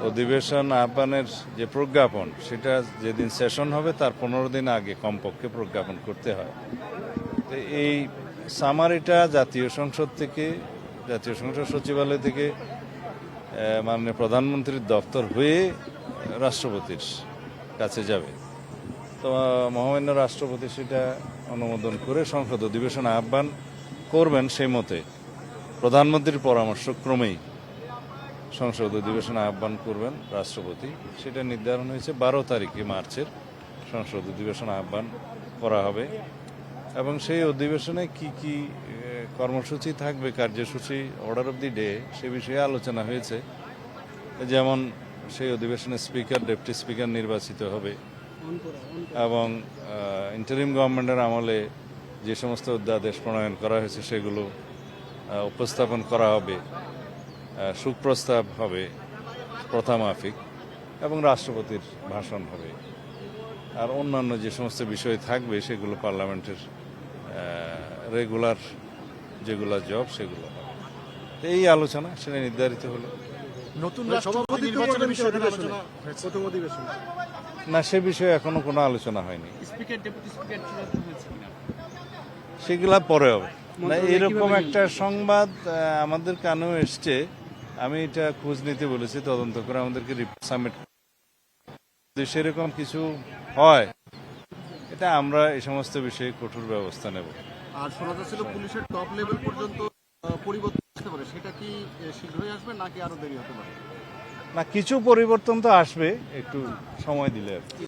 অধিবেশন আহ্বানের যে প্রজ্ঞাপন সেটা যেদিন সেশন হবে তার 15 দিন আগে কমপক্ষে প্রজ্ঞাপন করতে হয়। তো এই সামারিটা জাতীয় সংসদ সচিবালয় থেকে মাননীয় প্রধানমন্ত্রীর দপ্তর হয়ে রাষ্ট্রপতির কাছে যাবে। তো মহামান্য রাষ্ট্রপতি সেটা অনুমোদন করে সংসদ অধিবেশন আহ্বান করবেন। সেই মতে প্রধানমন্ত্রীর পরামর্শ ক্রমেই সংসদ অধিবেশন আহ্বান করবেন রাষ্ট্রপতি। সেটা নির্ধারণ হয়েছে 12 তারিখে মার্চের সংসদ অধিবেশন আহ্বান করা হবে এবং সেই অধিবেশনে কি কি কর্মসূচি থাকবে, কার্যসূচি, অর্ডার অব দি ডে, সে বিষয়ে আলোচনা হয়েছে। যেমন সেই অধিবেশনে স্পিকার, ডেপুটি স্পিকার নির্বাচিত হবে এবং ইন্টারিম গভর্নমেন্টের আমলে যে সমস্ত অধ্যাদেশ প্রণয়ন করা হয়েছে সেগুলো উপস্থাপন করা হবে, সুপ্রস্তাব হবে প্রথামাফিক এবং রাষ্ট্রপতির ভাষণ হবে। আর অন্যান্য যে সমস্ত বিষয় থাকবে সেগুলো পার্লামেন্টের রেগুলার যেগুলো জব সেগুলো হবে। এই আলোচনা সেটা নির্ধারিত হলো। নতুন রাষ্ট্রপতি নির্বাচনের বিষয়ে আলোচনা প্রথম অধিবেশন না, সে বিষয়ে এখনো কোনো আলোচনা হয়নি। স্পিকার, ডেপুটি স্পিকার চূড়ান্ত হয়েছে কিনা সেগুলা পরে হবে। না, এরকম একটা সংবাদ আমাদের কানেও এসছে। আমি এটা খোঁজ নিতে বলেছি, তদন্ত করে আমাদেরকে রিপোর্ট সাবমিট। যদি সেরকম কিছু হয় এটা আমরা এই সমস্ত বিষয়ে কঠোর ব্যবস্থা নেব। আর শোনা যাচ্ছিল পুলিশের টপ লেভেল পর্যন্ত পরিবর্তন আসতে পারে, সেটা কি শীঘ্রই আসবে নাকি আরো দেরি হতে পারে? না, কিছু পরিবর্তন তো আসবে, একটু সময় দিলে আর কি।